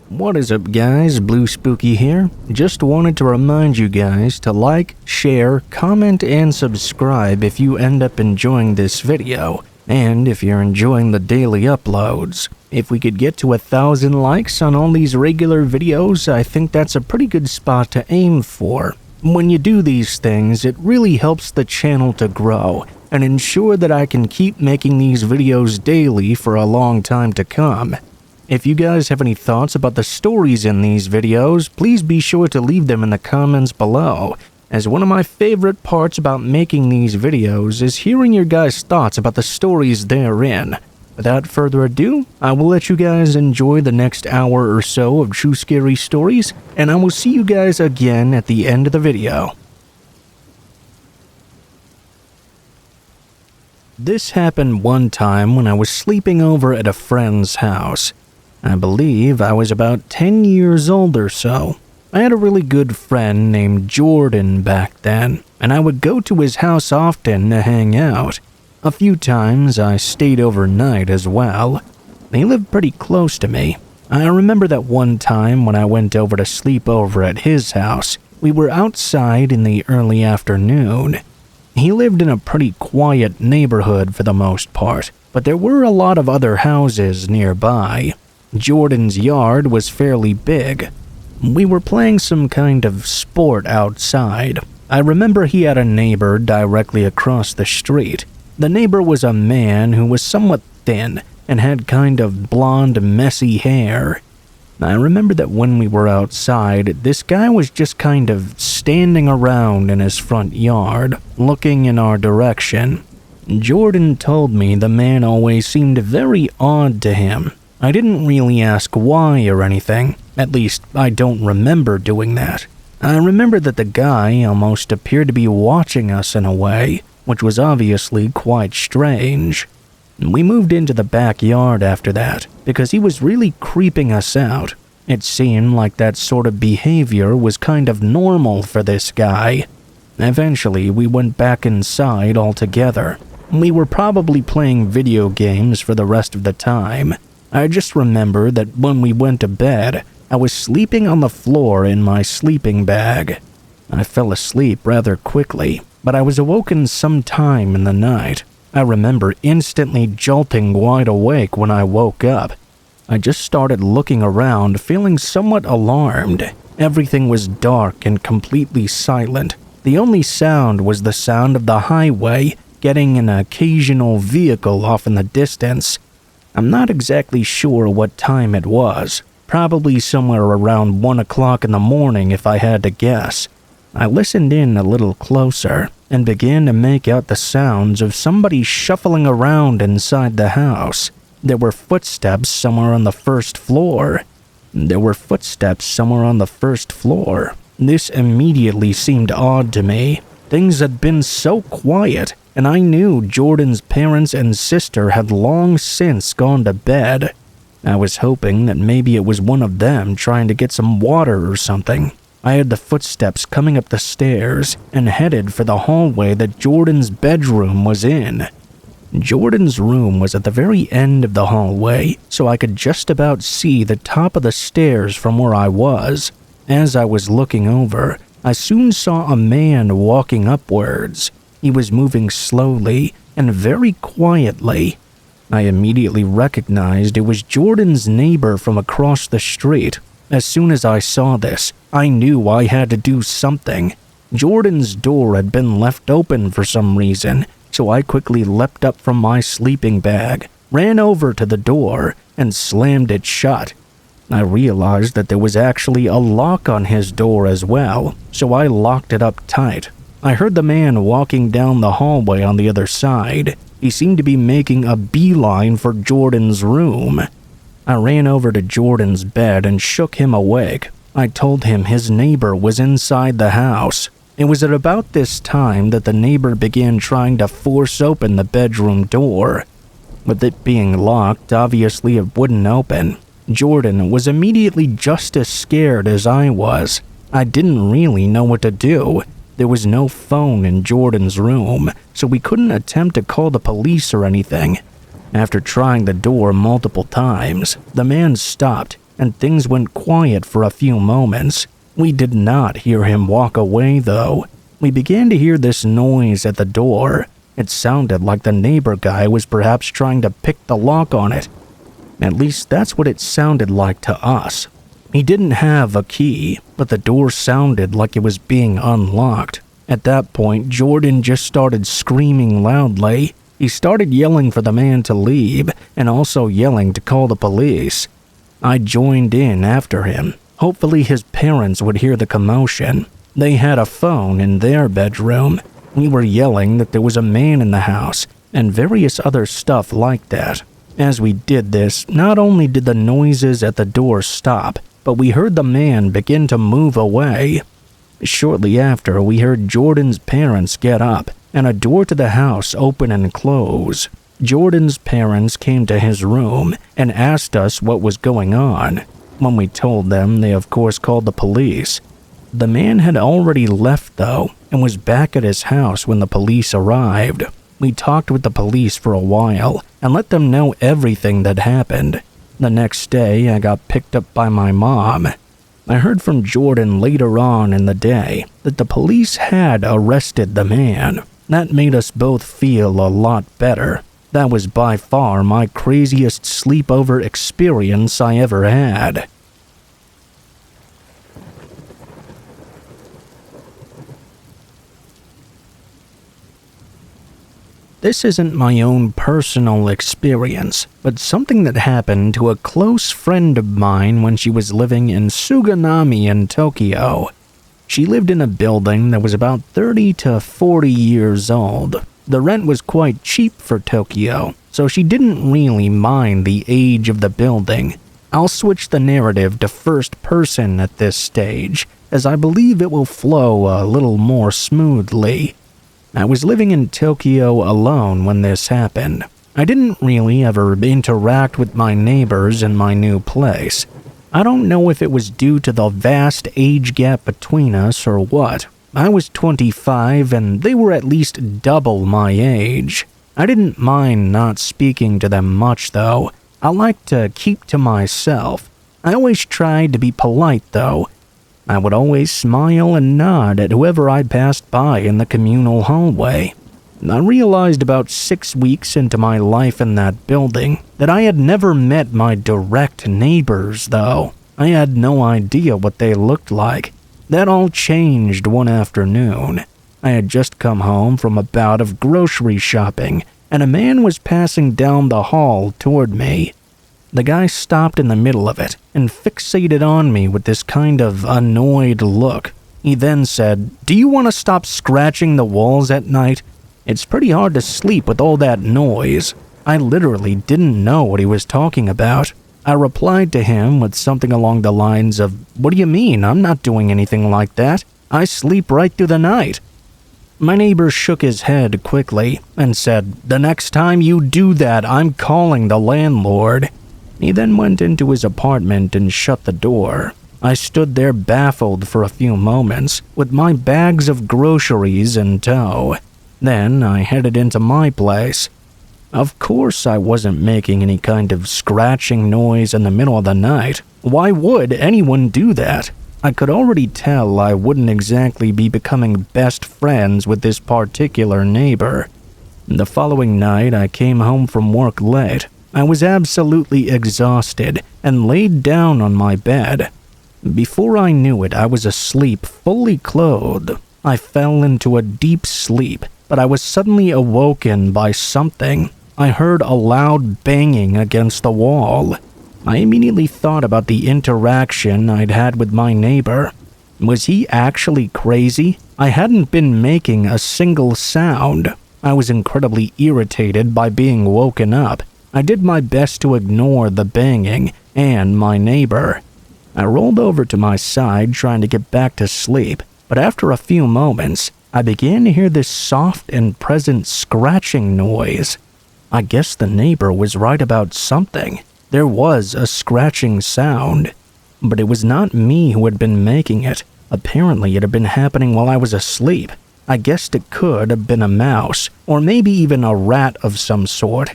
What is up guys, Blue Spooky here. Just wanted to remind you guys to like, share, comment, and subscribe if you end up enjoying this video, and if you're enjoying the daily uploads. If we could get to 1,000 likes on all these regular videos, I think that's a pretty good spot to aim for. When you do these things, it really helps the channel to grow and ensure that I can keep making these videos daily for a long time to come. If you guys have any thoughts about the stories in these videos, please be sure to leave them in the comments below, as one of my favorite parts about making these videos is hearing your guys' thoughts about the stories therein. Without further ado, I will let you guys enjoy the next hour or so of true scary stories, and I will see you guys again at the end of the video. This happened one time when I was sleeping over at a friend's house. I believe I was about 10 years old or so. I had a really good friend named Jordan back then, and I would go to his house often to hang out. A few times I stayed overnight as well. He lived pretty close to me. I remember that one time when I went over to sleep over at his house. We were outside in the early afternoon. He lived in a pretty quiet neighborhood for the most part, but there were a lot of other houses nearby. Jordan's yard was fairly big. We were playing some kind of sport outside. I remember he had a neighbor directly across the street. The neighbor was a man who was somewhat thin and had kind of blonde, messy hair. I remember that when we were outside, this guy was just kind of standing around in his front yard, looking in our direction. Jordan told me the man always seemed very odd to him. I didn't really ask why or anything. At least, I don't remember doing that. I remember that the guy almost appeared to be watching us in a way, which was obviously quite strange. We moved into the backyard after that, because he was really creeping us out. It seemed like that sort of behavior was kind of normal for this guy. Eventually, we went back inside altogether. We were probably playing video games for the rest of the time. I just remember that when we went to bed, I was sleeping on the floor in my sleeping bag. I fell asleep rather quickly, but I was awoken sometime in the night. I remember instantly jolting wide awake when I woke up. I just started looking around, feeling somewhat alarmed. Everything was dark and completely silent. The only sound was the sound of the highway getting an occasional vehicle off in the distance. I'm not exactly sure what time it was. Probably somewhere around 1 o'clock in the morning if I had to guess. I listened in a little closer and began to make out the sounds of somebody shuffling around inside the house. There were footsteps somewhere on the first floor. This immediately seemed odd to me. Things had been so quiet, and I knew Jordan's parents and sister had long since gone to bed. I was hoping that maybe it was one of them trying to get some water or something. I heard the footsteps coming up the stairs and headed for the hallway that Jordan's bedroom was in. Jordan's room was at the very end of the hallway, so I could just about see the top of the stairs from where I was. As I was looking over, I soon saw a man walking upwards. He was moving slowly and very quietly. I immediately recognized it was Jordan's neighbor from across the street. As soon as I saw this, I knew I had to do something. Jordan's door had been left open for some reason, so I quickly leapt up from my sleeping bag, ran over to the door, and slammed it shut. I realized that there was actually a lock on his door as well, so I locked it up tight. I heard the man walking down the hallway on the other side. He seemed to be making a beeline for Jordan's room. I ran over to Jordan's bed and shook him awake. I told him his neighbor was inside the house. It was at about this time that the neighbor began trying to force open the bedroom door. With it being locked, obviously it wouldn't open. Jordan was immediately just as scared as I was. I didn't really know what to do. There was no phone in Jordan's room, so we couldn't attempt to call the police or anything. After trying the door multiple times, the man stopped. and things went quiet for a few moments. We did not hear him walk away, though. We began to hear this noise at the door. It sounded like the neighbor guy was perhaps trying to pick the lock on it. At least that's what it sounded like to us. He didn't have a key, but the door sounded like it was being unlocked. At that point, Jordan just started screaming loudly. He started yelling for the man to leave and also yelling to call the police. I joined in after him. Hopefully his parents would hear the commotion. They had a phone in their bedroom. We were yelling that there was a man in the house and various other stuff like that. As we did this, not only did the noises at the door stop, but we heard the man begin to move away. Shortly after, we heard Jordan's parents get up and a door to the house open and close. Jordan's parents came to his room and asked us what was going on. When we told them, they of course called the police. The man had already left though and was back at his house when the police arrived. We talked with the police for a while and let them know everything that happened. The next day, I got picked up by my mom. I heard from Jordan later on in the day that the police had arrested the man. That made us both feel a lot better. That was by far my craziest sleepover experience I ever had. This isn't my own personal experience, but something that happened to a close friend of mine when she was living in Suganami in Tokyo. She lived in a building that was about 30 to 40 years old. The rent was quite cheap for Tokyo, so she didn't really mind the age of the building. I'll switch the narrative to first person at this stage, as I believe it will flow a little more smoothly. I was living in Tokyo alone when this happened. I didn't really ever interact with my neighbors in my new place. I don't know if it was due to the vast age gap between us or what. I was 25 and they were at least double my age. I didn't mind not speaking to them much though. I liked to keep to myself. I always tried to be polite though. I would always smile and nod at whoever I passed by in the communal hallway. I realized about 6 weeks into my life in that building that I had never met my direct neighbors, though. I had no idea what they looked like. That all changed one afternoon. I had just come home from a bout of grocery shopping, and a man was passing down the hall toward me. The guy stopped in the middle of it and fixated on me with this kind of annoyed look. He then said, "Do you want to stop scratching the walls at night? It's pretty hard to sleep with all that noise." I literally didn't know what he was talking about. I replied to him with something along the lines of, "What do you mean? I'm not doing anything like that. I sleep right through the night." My neighbor shook his head quickly and said, "The next time you do that, I'm calling the landlord." He then went into his apartment and shut the door. I stood there baffled for a few moments, with my bags of groceries in tow. Then I headed into my place. Of course I wasn't making any kind of scratching noise in the middle of the night. Why would anyone do that? I could already tell I wouldn't exactly be becoming best friends with this particular neighbor. The following night I came home from work late. I was absolutely exhausted and laid down on my bed. Before I knew it, I was asleep, fully clothed. I fell into a deep sleep, but I was suddenly awoken by something. I heard a loud banging against the wall. I immediately thought about the interaction I'd had with my neighbor. Was he actually crazy? I hadn't been making a single sound. I was incredibly irritated by being woken up. I did my best to ignore the banging and my neighbor. I rolled over to my side trying to get back to sleep, but after a few moments, I began to hear this soft and present scratching noise. I guess the neighbor was right about something. There was a scratching sound, but it was not me who had been making it. Apparently it had been happening while I was asleep. I guessed it could have been a mouse, or maybe even a rat of some sort.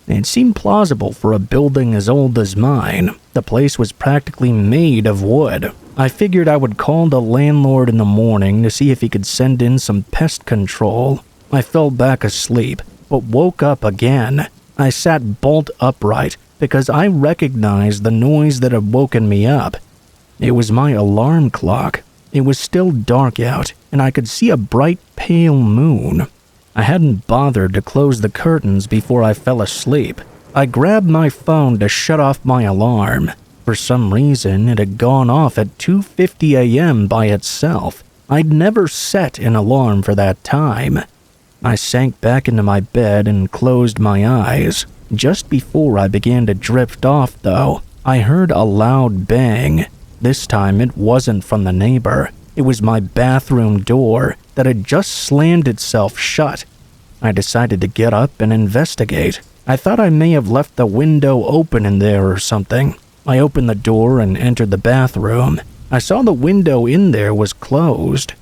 It seemed plausible for a building as old as mine. The place was practically made of wood. I figured I would call the landlord in the morning to see if he could send in some pest control. I fell back asleep, but woke up again. I sat bolt upright because I recognized the noise that had woken me up. It was my alarm clock. It was still dark out, and I could see a bright, pale moon. I hadn't bothered to close the curtains before I fell asleep. I grabbed my phone to shut off my alarm. For some reason, it had gone off at 2:50 a.m. by itself. I'd never set an alarm for that time. I sank back into my bed and closed my eyes. Just before I began to drift off, though, I heard a loud bang. This time it wasn't from the neighbor. It was my bathroom door that had just slammed itself shut. I decided to get up and investigate. I thought I may have left the window open in there or something. I opened the door and entered the bathroom. I saw the window in there was closed.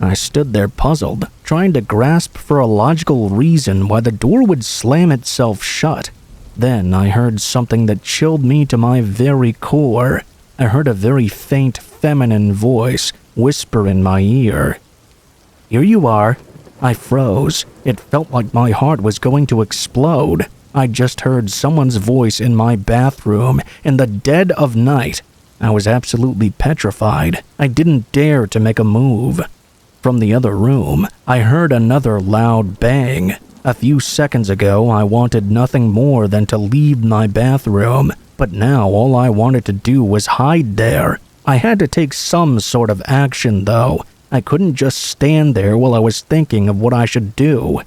I stood there puzzled, trying to grasp for a logical reason why the door would slam itself shut. Then I heard something that chilled me to my very core. I heard a very faint feminine voice whisper in my ear. "Here you are." I froze. It felt like my heart was going to explode. I just heard someone's voice in my bathroom in the dead of night. I was absolutely petrified. I didn't dare to make a move. From the other room, I heard another loud bang. A few seconds ago, I wanted nothing more than to leave my bathroom, but now all I wanted to do was hide there. I had to take some sort of action, though. I couldn't just stand there while I was thinking of what I should do.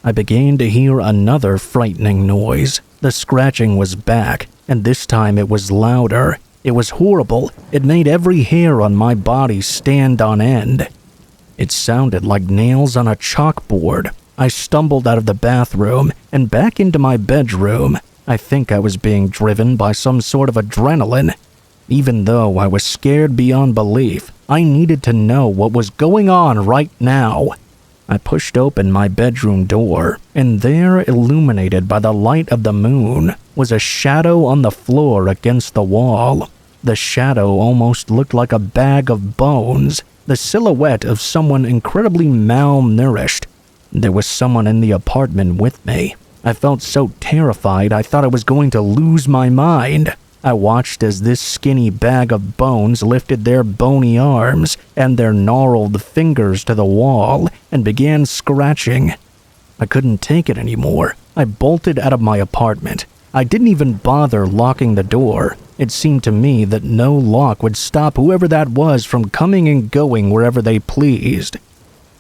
I began to hear another frightening noise. The scratching was back, and this time it was louder. It was horrible. It made every hair on my body stand on end. It sounded like nails on a chalkboard. I stumbled out of the bathroom and back into my bedroom. I think I was being driven by some sort of adrenaline. Even though I was scared beyond belief, I needed to know what was going on right now. I pushed open my bedroom door, and there, illuminated by the light of the moon, was a shadow on the floor against the wall. The shadow almost looked like a bag of bones, the silhouette of someone incredibly malnourished. There was someone in the apartment with me. I felt so terrified I thought I was going to lose my mind. I watched as this skinny bag of bones lifted their bony arms and their gnarled fingers to the wall and began scratching. I couldn't take it anymore. I bolted out of my apartment. I didn't even bother locking the door. It seemed to me that no lock would stop whoever that was from coming and going wherever they pleased.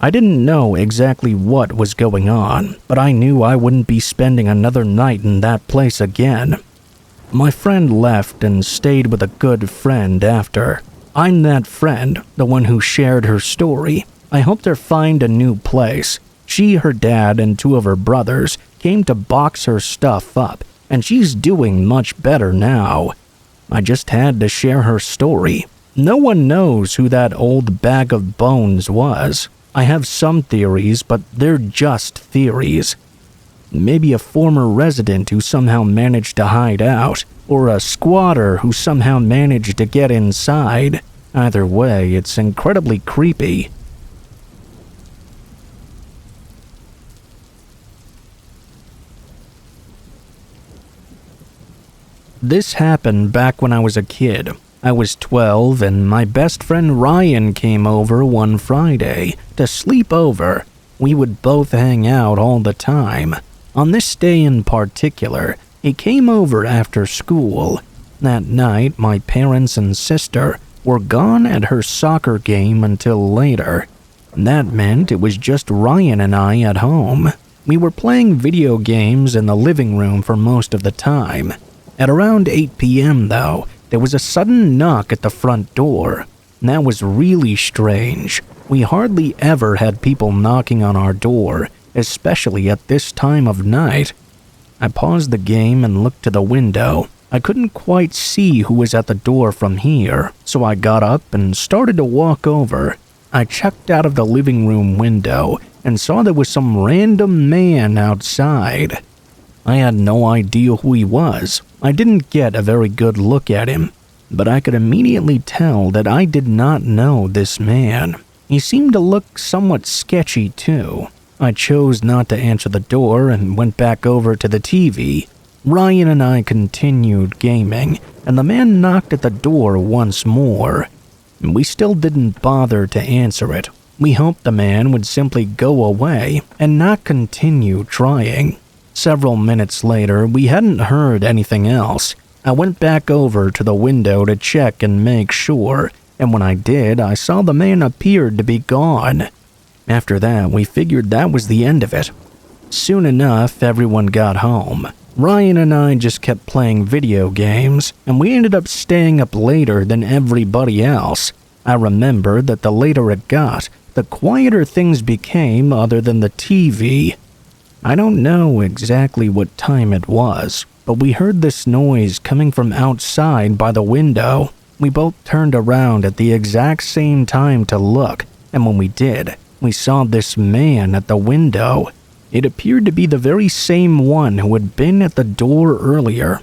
I didn't know exactly what was going on, but I knew I wouldn't be spending another night in that place again. My friend left and stayed with a good friend after. I'm that friend, the one who shared her story. I helped her find a new place. She, her dad, and two of her brothers came to box her stuff up, and she's doing much better now. I just had to share her story. No one knows who that old bag of bones was. I have some theories, but they're just theories. Maybe a former resident who somehow managed to hide out, or a squatter who somehow managed to get inside. Either way, it's incredibly creepy. This happened back when I was a kid. I was 12 and my best friend Ryan came over one Friday to sleep over. We would both hang out all the time. On this day in particular, he came over after school. That night, my parents and sister were gone at her soccer game until later. That meant it was just Ryan and I at home. We were playing video games in the living room for most of the time. At around 8 p.m., though, there was a sudden knock at the front door. That was really strange. We hardly ever had people knocking on our door, especially at this time of night. I paused the game and looked to the window. I couldn't quite see who was at the door from here, so I got up and started to walk over. I checked out of the living room window and saw there was some random man outside. I had no idea who he was. I didn't get a very good look at him, but I could immediately tell that I did not know this man. He seemed to look somewhat sketchy too. I chose not to answer the door and went back over to the TV. Ryan and I continued gaming, and the man knocked at the door once more. We still didn't bother to answer it. We hoped the man would simply go away and not continue trying. Several minutes later, we hadn't heard anything else. I went back over to the window to check and make sure, and when I did, I saw the man appeared to be gone. After that, we figured that was the end of it. Soon enough, everyone got home. Ryan and I just kept playing video games, and we ended up staying up later than everybody else. I remember that the later it got, the quieter things became other than the TV. I don't know exactly what time it was, but we heard this noise coming from outside by the window. We both turned around at the exact same time to look, and when we did, we saw this man at the window. It appeared to be the very same one who had been at the door earlier.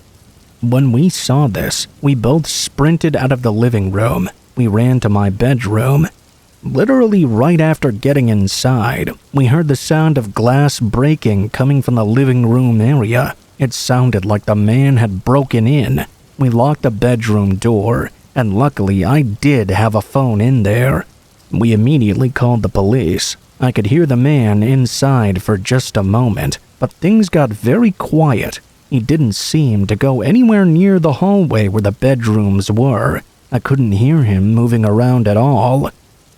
When we saw this, we both sprinted out of the living room. We ran to my bedroom. Literally right after getting inside, we heard the sound of glass breaking coming from the living room area. It sounded like the man had broken in. We locked the bedroom door, and luckily I did have a phone in there. We immediately called the police. I could hear the man inside for just a moment, but things got very quiet. He didn't seem to go anywhere near the hallway where the bedrooms were. I couldn't hear him moving around at all.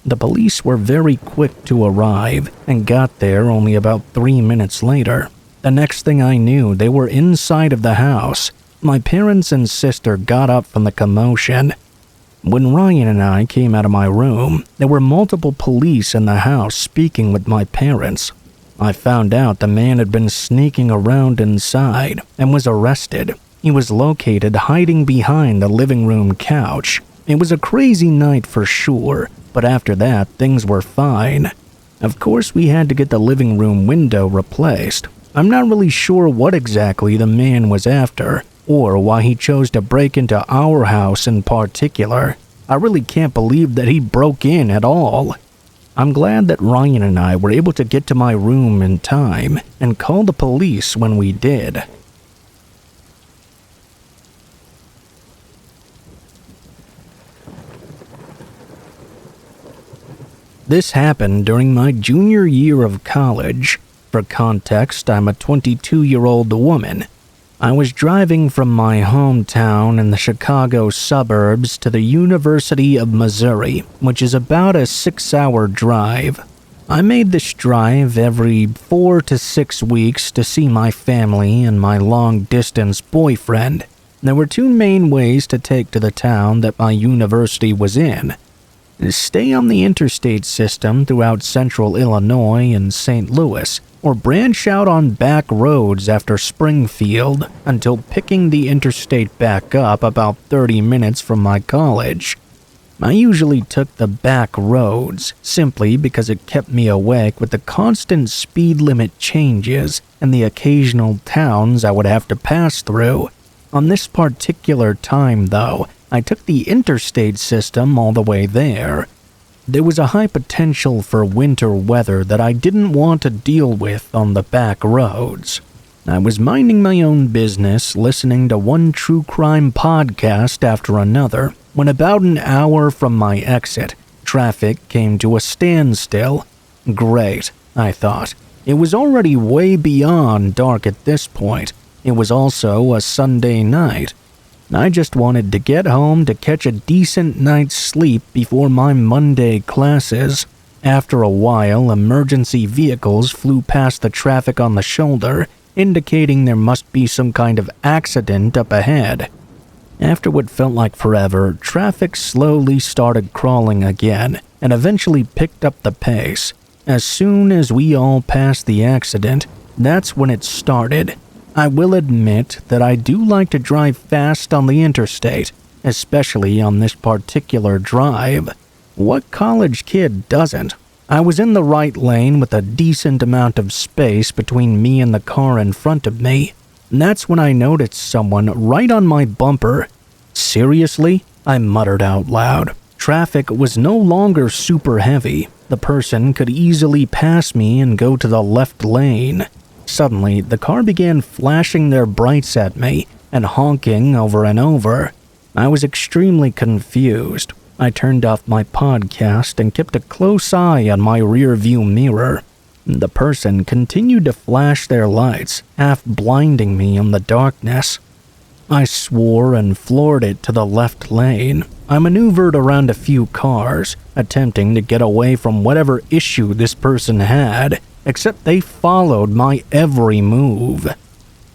The police were very quick to arrive and got there only about 3 minutes later. The next thing I knew, they were inside of the house. My parents and sister got up from the commotion. When Ryan and I came out of my room, there were multiple police in the house speaking with my parents. I found out the man had been sneaking around inside and was arrested. He was located hiding behind the living room couch. It was a crazy night for sure, but after that, things were fine. Of course, we had to get the living room window replaced. I'm not really sure what exactly the man was after, or why he chose to break into our house in particular. I really can't believe that he broke in at all. I'm glad that Ryan and I were able to get to my room in time and call the police when we did. This happened during my junior year of college. For context, I'm a 22-year-old woman. I was driving from my hometown in the Chicago suburbs to the University of Missouri, which is about a 6-hour drive. I made this drive every 4 to 6 weeks to see my family and my long-distance boyfriend. There were 2 main ways to take to the town that my university was in. Stay on the interstate system throughout central Illinois and St. Louis, or branch out on back roads after Springfield until picking the interstate back up about 30 minutes from my college. I usually took the back roads simply because it kept me awake with the constant speed limit changes and the occasional towns I would have to pass through. On this particular time, though, I took the interstate system all the way there. There was a high potential for winter weather that I didn't want to deal with on the back roads. I was minding my own business, listening to one true crime podcast after another, when about an hour from my exit, traffic came to a standstill. Great, I thought. It was already way beyond dark at this point. It was also a Sunday night. I just wanted to get home to catch a decent night's sleep before my Monday classes. After a while, emergency vehicles flew past the traffic on the shoulder, indicating there must be some kind of accident up ahead. After what felt like forever, traffic slowly started crawling again and eventually picked up the pace. As soon as we all passed the accident, that's when it started. I will admit that I do like to drive fast on the interstate, especially on this particular drive. What college kid doesn't? I was in the right lane with a decent amount of space between me and the car in front of me. and that's when I noticed someone right on my bumper. Seriously? I muttered out loud. Traffic was no longer super heavy. The person could easily pass me and go to the left lane. Suddenly, the car began flashing their brights at me and honking over and over. I was extremely confused. I turned off my podcast and kept a close eye on my rear-view mirror. The person continued to flash their lights, half blinding me in the darkness. I swore and floored it to the left lane. I maneuvered around a few cars, attempting to get away from whatever issue this person had, except they followed my every move.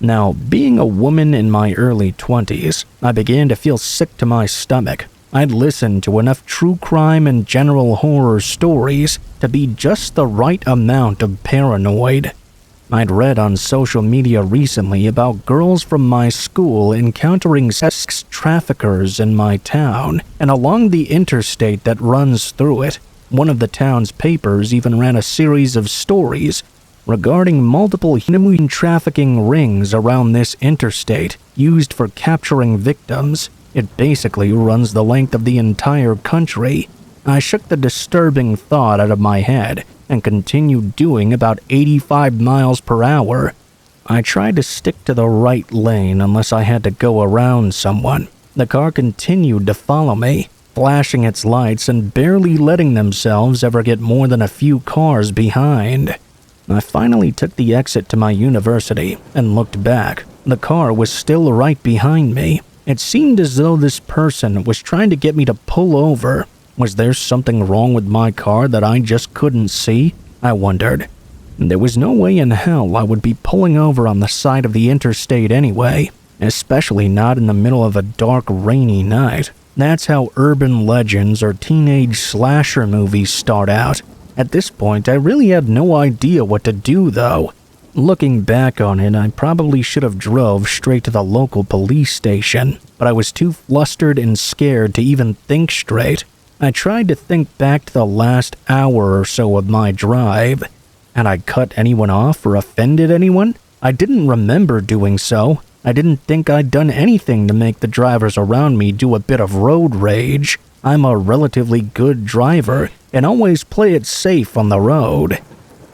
Now, being a woman in my early 20s, I began to feel sick to my stomach. I'd listened to enough true crime and general horror stories to be just the right amount of paranoid. I'd read on social media recently about girls from my school encountering sex traffickers in my town and along the interstate that runs through it. One of the town's papers even ran a series of stories regarding multiple human trafficking rings around this interstate used for capturing victims. It basically runs the length of the entire country. I shook the disturbing thought out of my head and continued doing about 85 miles per hour. I tried to stick to the right lane unless I had to go around someone. The car continued to follow me, flashing its lights and barely letting themselves ever get more than a few cars behind. I finally took the exit to my university and looked back. The car was still right behind me. It seemed as though this person was trying to get me to pull over. Was there something wrong with my car that I just couldn't see? I wondered. There was no way in hell I would be pulling over on the side of the interstate anyway, especially not in the middle of a dark, rainy night. That's how urban legends or teenage slasher movies start out. At this point, I really had no idea what to do, though. Looking back on it, I probably should have drove straight to the local police station, but I was too flustered and scared to even think straight. I tried to think back to the last hour or so of my drive. Had I cut anyone off or offended anyone? I didn't remember doing so. I didn't think I'd done anything to make the drivers around me do a bit of road rage. I'm a relatively good driver and always play it safe on the road.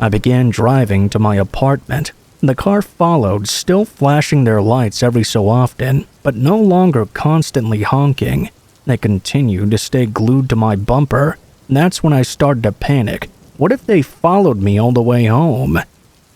I began driving to my apartment. The car followed, still flashing their lights every so often, but no longer constantly honking. They continued to stay glued to my bumper. That's when I started to panic. What if they followed me all the way home?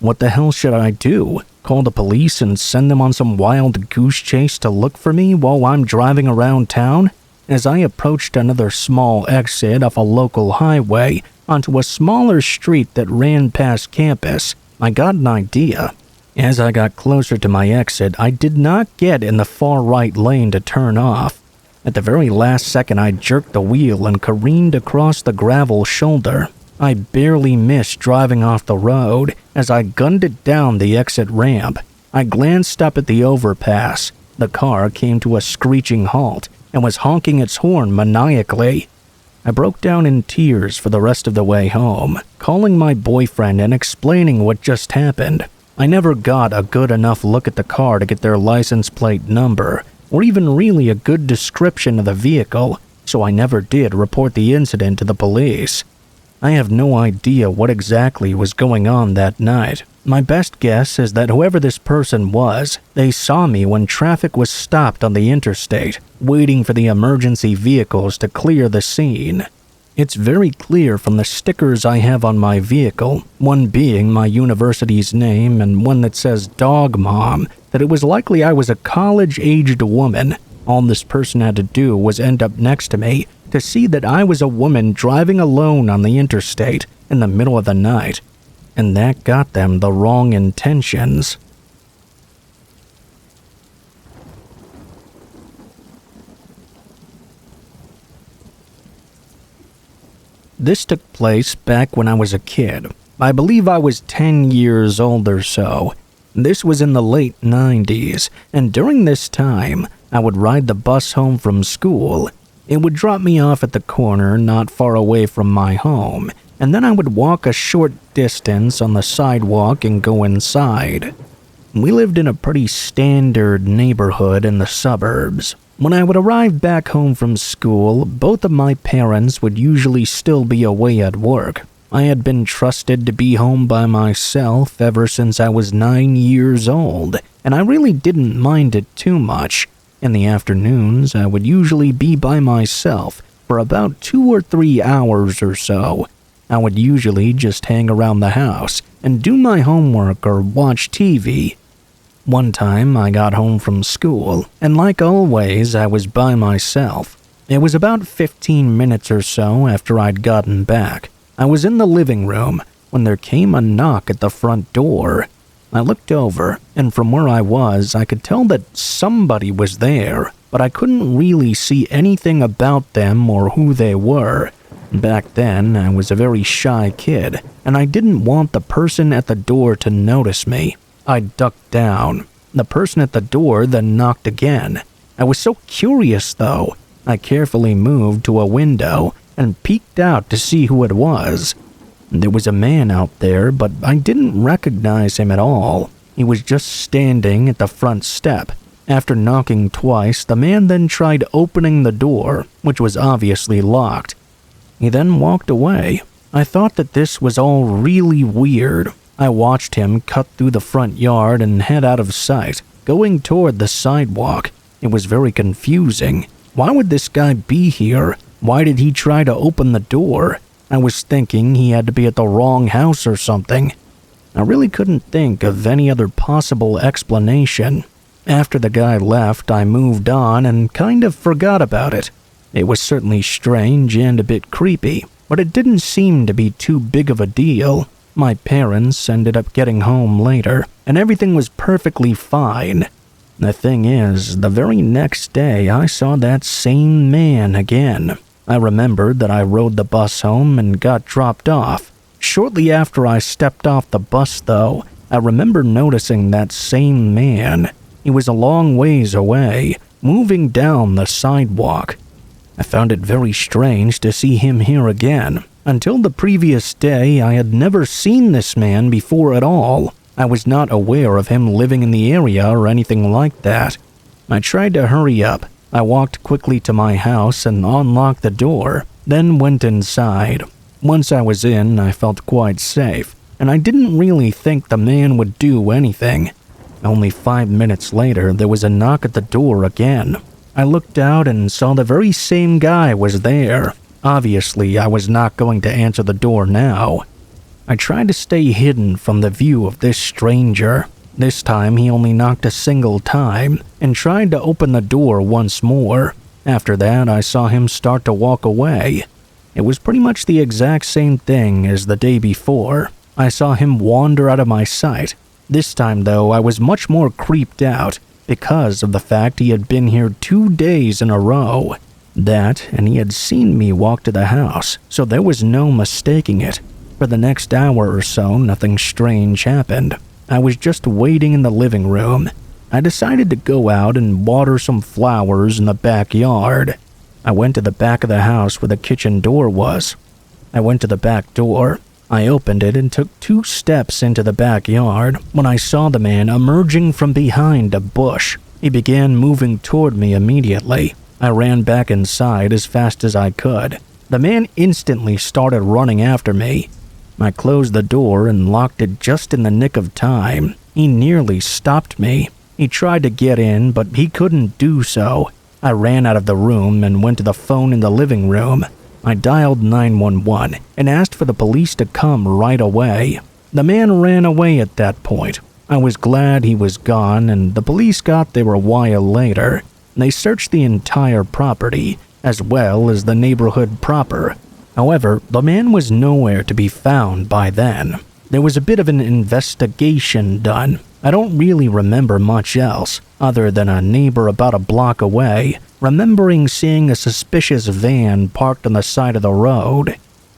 What the hell should I do? Call the police and send them on some wild goose chase to look for me while I'm driving around town? As I approached another small exit off a local highway onto a smaller street that ran past campus, I got an idea. As I got closer to my exit, I did not get in the far right lane to turn off. At the very last second, I jerked the wheel and careened across the gravel shoulder. I barely missed driving off the road as I gunned it down the exit ramp. I glanced up at the overpass. The car came to a screeching halt and was honking its horn maniacally. I broke down in tears for the rest of the way home, calling my boyfriend and explaining what just happened. I never got a good enough look at the car to get their license plate number, or even really a good description of the vehicle, so I never did report the incident to the police. I have no idea what exactly was going on that night. My best guess is that whoever this person was, they saw me when traffic was stopped on the interstate, waiting for the emergency vehicles to clear the scene. It's very clear from the stickers I have on my vehicle, one being my university's name and one that says Dog Mom, that it was likely I was a college-aged woman. All this person had to do was end up next to me to see that I was a woman driving alone on the interstate in the middle of the night. And that got them the wrong intentions. This took place back when I was a kid. I believe I was 10 years old or so. This was in the late 90s, and during this time, I would ride the bus home from school. It would drop me off at the corner not far away from my home, and then I would walk a short distance on the sidewalk and go inside. We lived in a pretty standard neighborhood in the suburbs. When I would arrive back home from school, both of my parents would usually still be away at work. I had been trusted to be home by myself ever since I was 9 years old, and I really didn't mind it too much. In the afternoons, I would usually be by myself for about 2 or 3 hours or so. I would usually just hang around the house and do my homework or watch TV. One time I got home from school, and like always, I was by myself. It was about 15 minutes or so after I'd gotten back. I was in the living room when there came a knock at the front door. I looked over, and from where I was, I could tell that somebody was there, but I couldn't really see anything about them or who they were. Back then, I was a very shy kid, and I didn't want the person at the door to notice me. I ducked down. The person at the door then knocked again. I was so curious, though. I carefully moved to a window and peeked out to see who it was. There was a man out there, but I didn't recognize him at all. He was just standing at the front step. After knocking twice, the man then tried opening the door, which was obviously locked. He then walked away. I thought that this was all really weird. I watched him cut through the front yard and head out of sight, going toward the sidewalk. It was very confusing. Why would this guy be here? Why did he try to open the door? I was thinking he had to be at the wrong house or something. I really couldn't think of any other possible explanation. After the guy left, I moved on and kind of forgot about it. It was certainly strange and a bit creepy, but it didn't seem to be too big of a deal. My parents ended up getting home later, and everything was perfectly fine. The thing is, the very next day I saw that same man again. I remembered that I rode the bus home and got dropped off. Shortly after I stepped off the bus, though, I remember noticing that same man. He was a long ways away, moving down the sidewalk. I found it very strange to see him here again. Until the previous day, I had never seen this man before at all. I was not aware of him living in the area or anything like that. I tried to hurry up. I walked quickly to my house and unlocked the door, then went inside. Once I was in, I felt quite safe, and I didn't really think the man would do anything. Only 5 minutes later, there was a knock at the door again. I looked out and saw the very same guy was there. Obviously, I was not going to answer the door now. I tried to stay hidden from the view of this stranger. This time, he only knocked a single time and tried to open the door once more. After that, I saw him start to walk away. It was pretty much the exact same thing as the day before. I saw him wander out of my sight. This time, though, I was much more creeped out because of the fact he had been here 2 days in a row. That, and he had seen me walk to the house, so there was no mistaking it. For the next hour or so, nothing strange happened. I was just waiting in the living room. I decided to go out and water some flowers in the backyard. I went to the back of the house where the kitchen door was. I went to the back door. I opened it and took 2 steps into the backyard when I saw the man emerging from behind a bush. He began moving toward me immediately. I ran back inside as fast as I could. The man instantly started running after me. I closed the door and locked it just in the nick of time. He nearly stopped me. He tried to get in, but he couldn't do so. I ran out of the room and went to the phone in the living room. I dialed 911 and asked for the police to come right away. The man ran away at that point. I was glad he was gone, and the police got there a while later. They searched the entire property, as well as the neighborhood proper. However, the man was nowhere to be found by then. There was a bit of an investigation done. I don't really remember much else, other than a neighbor about a block away remembering seeing a suspicious van parked on the side of the road.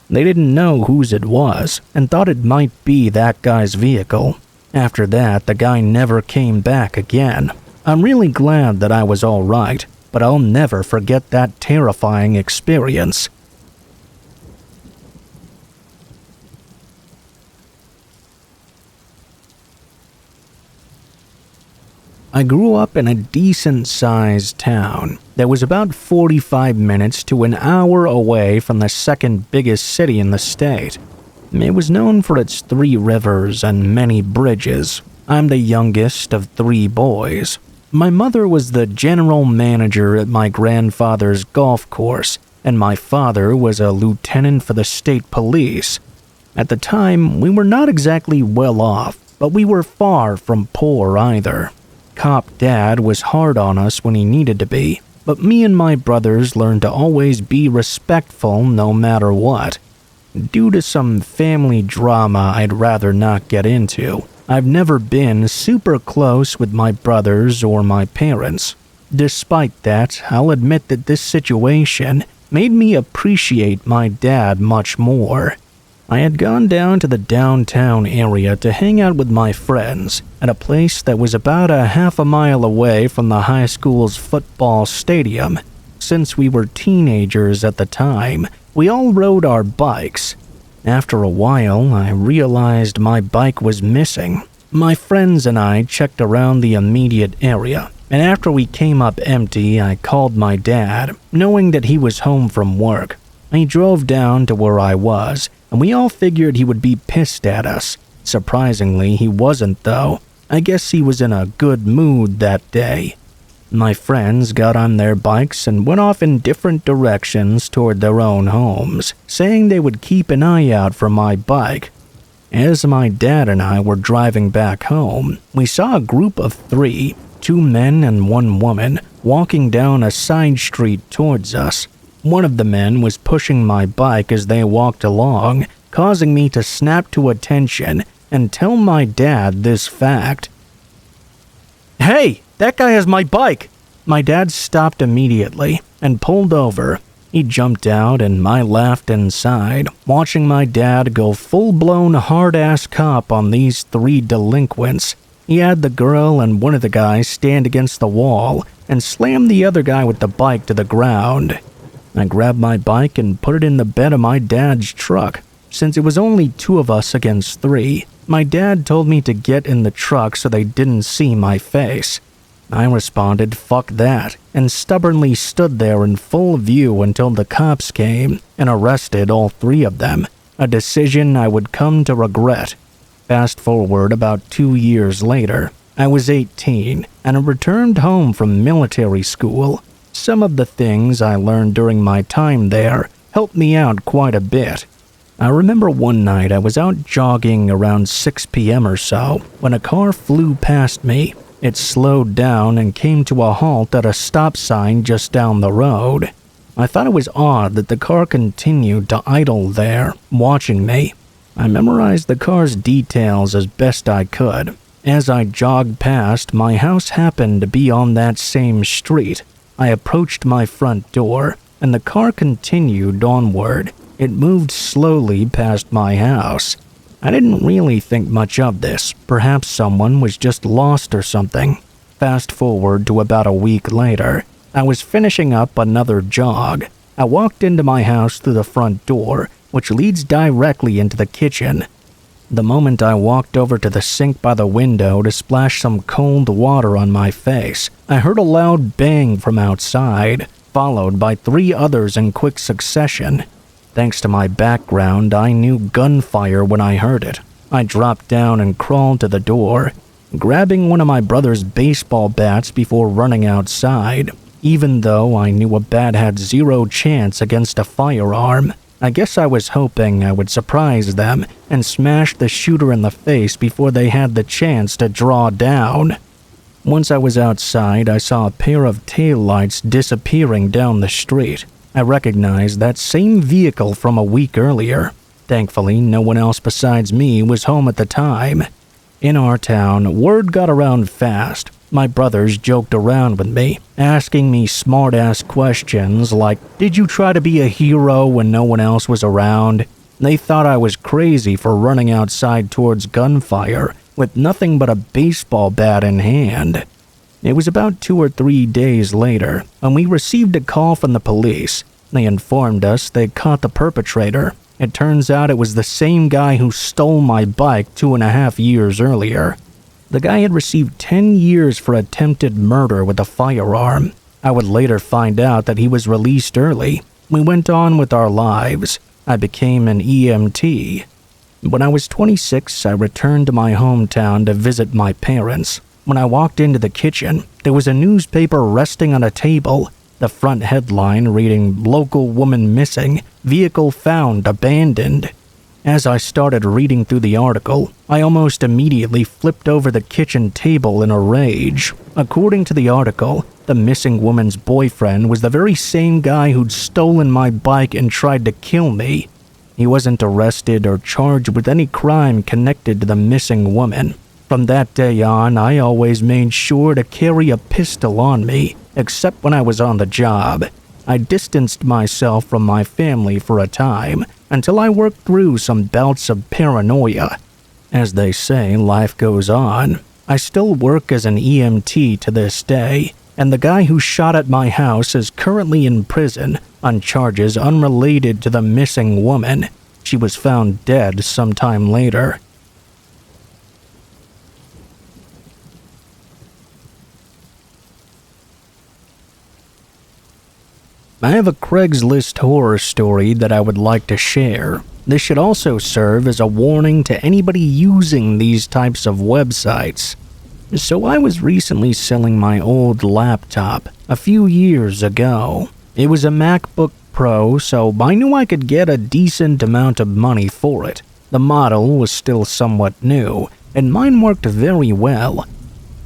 They didn't know whose it was, and thought it might be that guy's vehicle. After that, the guy never came back again. I'm really glad that I was all right, but I'll never forget that terrifying experience. I grew up in a decent-sized town that was about 45 minutes to an hour away from the second biggest city in the state. It was known for its 3 rivers and many bridges. I'm the youngest of 3 boys. My mother was the general manager at my grandfather's golf course, and my father was a lieutenant for the state police. At the time, we were not exactly well off, but we were far from poor either. Cop Dad was hard on us when he needed to be, but me and my brothers learned to always be respectful no matter what. Due to some family drama I'd rather not get into, I've never been super close with my brothers or my parents. Despite that, I'll admit that this situation made me appreciate my dad much more. I had gone down to the downtown area to hang out with my friends at a place that was about a half a mile away from the high school's football stadium. Since we were teenagers at the time, we all rode our bikes. After a while, I realized my bike was missing. My friends and I checked around the immediate area, and after we came up empty, I called my dad, knowing that he was home from work. He drove down to where I was, and we all figured he would be pissed at us. Surprisingly, he wasn't though. I guess he was in a good mood that day. My friends got on their bikes and went off in different directions toward their own homes, saying they would keep an eye out for my bike. As my dad and I were driving back home, we saw a group of 3, 2 men and 1 woman, walking down a side street towards us. One of the men was pushing my bike as they walked along, causing me to snap to attention and tell my dad this fact. "Hey, that guy has my bike!" My dad stopped immediately and pulled over. He jumped out and I laughed inside, watching my dad go full-blown hard-ass cop on these 3 delinquents. He had the girl and one of the guys stand against the wall and slammed the other guy with the bike to the ground. I grabbed my bike and put it in the bed of my dad's truck. Since it was only 2 of us against 3, my dad told me to get in the truck so they didn't see my face. I responded, "Fuck that," and stubbornly stood there in full view until the cops came and arrested all 3 of them, a decision I would come to regret. Fast forward about 2 years later, I was 18 and I returned home from military school. Some of the things I learned during my time there helped me out quite a bit. I remember one night I was out jogging around 6 p.m. or so when a car flew past me. It slowed down and came to a halt at a stop sign just down the road. I thought it was odd that the car continued to idle there, watching me. I memorized the car's details as best I could. As I jogged past, my house happened to be on that same street. I approached my front door, and the car continued onward. It moved slowly past my house. I didn't really think much of this. Perhaps someone was just lost or something. Fast forward to about a week later. I was finishing up another jog. I walked into my house through the front door, which leads directly into the kitchen. The moment I walked over to the sink by the window to splash some cold water on my face, I heard a loud bang from outside, followed by 3 others in quick succession. Thanks to my background, I knew gunfire when I heard it. I dropped down and crawled to the door, grabbing one of my brother's baseball bats before running outside. Even though I knew a bat had 0 chance against a firearm, I guess I was hoping I would surprise them and smash the shooter in the face before they had the chance to draw down. Once I was outside, I saw a pair of taillights disappearing down the street. I recognized that same vehicle from a week earlier. Thankfully, no one else besides me was home at the time. In our town, word got around fast. My brothers joked around with me, asking me smart-ass questions like, "Did you try to be a hero when no one else was around?" They thought I was crazy for running outside towards gunfire with nothing but a baseball bat in hand. It was about 2 or 3 days later when we received a call from the police. They informed us they caught the perpetrator. It turns out it was the same guy who stole my bike 2.5 years earlier. The guy had received 10 years for attempted murder with a firearm. I would later find out that he was released early. We went on with our lives. I became an EMT. When I was 26, I returned to my hometown to visit my parents. When I walked into the kitchen, there was a newspaper resting on a table. The front headline reading, "Local woman missing, vehicle found abandoned." As I started reading through the article, I almost immediately flipped over the kitchen table in a rage. According to the article, the missing woman's boyfriend was the very same guy who'd stolen my bike and tried to kill me. He wasn't arrested or charged with any crime connected to the missing woman. From that day on, I always made sure to carry a pistol on me, except when I was on the job. I distanced myself from my family for a time, until I worked through some bouts of paranoia. As they say, life goes on. I still work as an EMT to this day, and the guy who shot at my house is currently in prison on charges unrelated to the missing woman. She was found dead sometime later. I have a Craigslist horror story that I would like to share. This should also serve as a warning to anybody using these types of websites. So I was recently selling my old laptop a few years ago. It was a MacBook Pro, so I knew I could get a decent amount of money for it. The model was still somewhat new, and mine worked very well.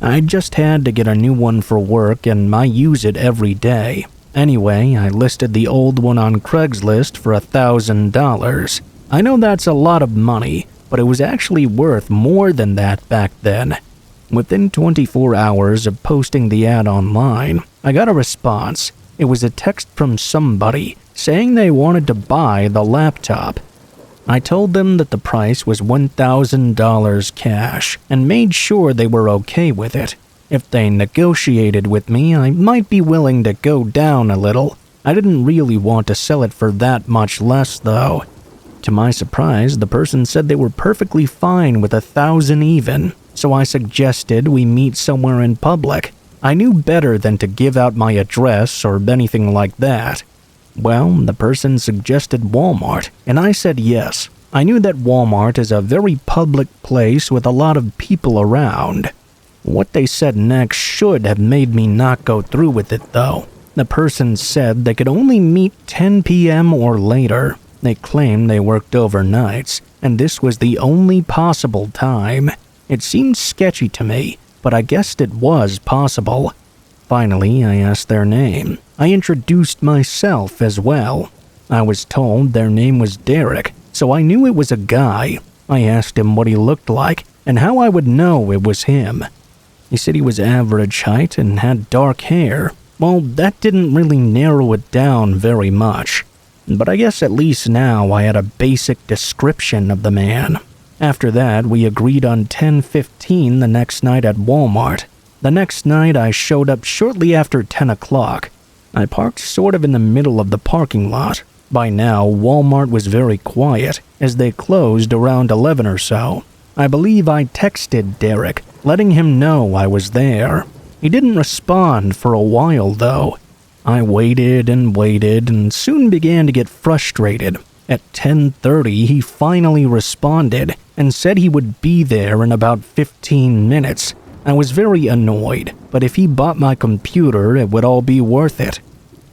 I just had to get a new one for work, and I use it every day. Anyway, I listed the old one on Craigslist for $1,000. I know that's a lot of money, but it was actually worth more than that back then. Within 24 hours of posting the ad online, I got a response. It was a text from somebody saying they wanted to buy the laptop. I told them that the price was $1,000 cash and made sure they were okay with it. If they negotiated with me, I might be willing to go down a little. I didn't really want to sell it for that much less, though. To my surprise, the person said they were perfectly fine with $1,000 even, so I suggested we meet somewhere in public. I knew better than to give out my address or anything like that. Well, the person suggested Walmart, and I said yes. I knew that Walmart is a very public place with a lot of people around. What they said next should have made me not go through with it, though. The person said they could only meet 10 p.m. or later. They claimed they worked overnights, and this was the only possible time. It seemed sketchy to me, but I guessed it was possible. Finally, I asked their name. I introduced myself as well. I was told their name was Derek, so I knew it was a guy. I asked him what he looked like and how I would know it was him. He said he was average height and had dark hair. Well, that didn't really narrow it down very much. But I guess at least now I had a basic description of the man. After that, we agreed on 10:15 the next night at Walmart. The next night, I showed up shortly after 10 o'clock. I parked sort of in the middle of the parking lot. By now, Walmart was very quiet, as they closed around 11 or so. I believe I texted Derek, letting him know I was there. He didn't respond for a while, though. I waited and soon began to get frustrated. At 10:30, he finally responded and said he would be there in about 15 minutes. I was very annoyed, but if he bought my computer, it would all be worth it.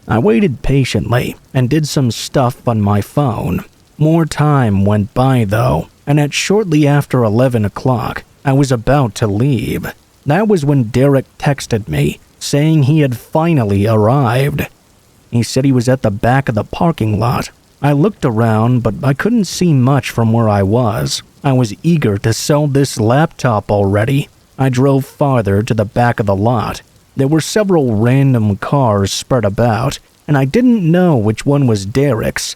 I waited patiently and did some stuff on my phone. More time went by, though, and at shortly after 11 o'clock, I was about to leave. That was when Derek texted me, saying he had finally arrived. He said he was at the back of the parking lot. I looked around, but I couldn't see much from where I was. I was eager to sell this laptop already. I drove farther to the back of the lot. There were several random cars spread about, and I didn't know which one was Derek's.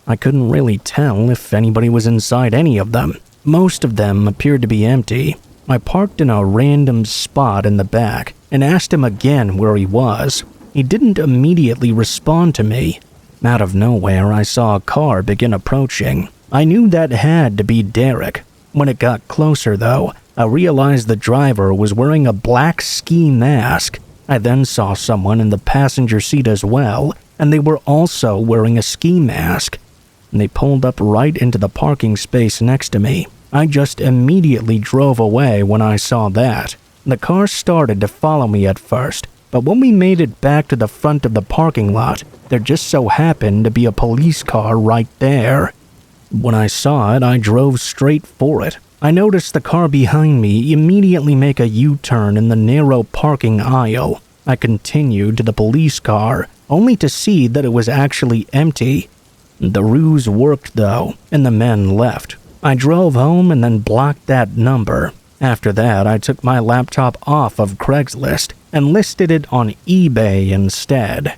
I couldn't really tell if anybody was inside any of them. Most of them appeared to be empty. I parked in a random spot in the back and asked him again where he was. He didn't immediately respond to me. Out of nowhere, I saw a car begin approaching. I knew that had to be Derek. When it got closer, though, I realized the driver was wearing a black ski mask. I then saw someone in the passenger seat as well, and they were also wearing a ski mask. They pulled up right into the parking space next to me. I just immediately drove away when I saw that. The car started to follow me at first, but when we made it back to the front of the parking lot, there just so happened to be a police car right there. When I saw it, I drove straight for it. I noticed the car behind me immediately make a U-turn in the narrow parking aisle. I continued to the police car, only to see that it was actually empty. The ruse worked though, and the men left. I drove home and then blocked that number. After that, I took my laptop off of Craigslist and listed it on eBay instead.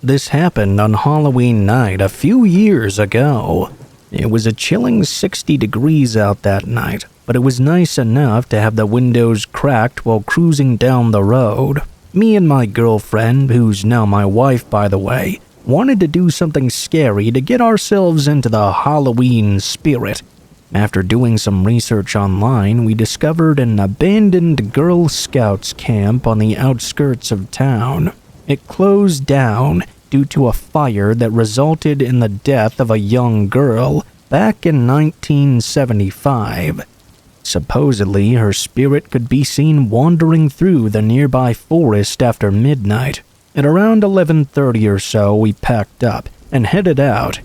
This happened on Halloween night a few years ago. It was a chilling 60 degrees out that night, but it was nice enough to have the windows cracked while cruising down the road. Me and my girlfriend, who's now my wife by the way, wanted to do something scary to get ourselves into the Halloween spirit. After doing some research online, we discovered an abandoned Girl Scouts camp on the outskirts of town. It closed down due to a fire that resulted in the death of a young girl back in 1975. Supposedly, her spirit could be seen wandering through the nearby forest after midnight. At around 11:30 or so, we packed up and headed out.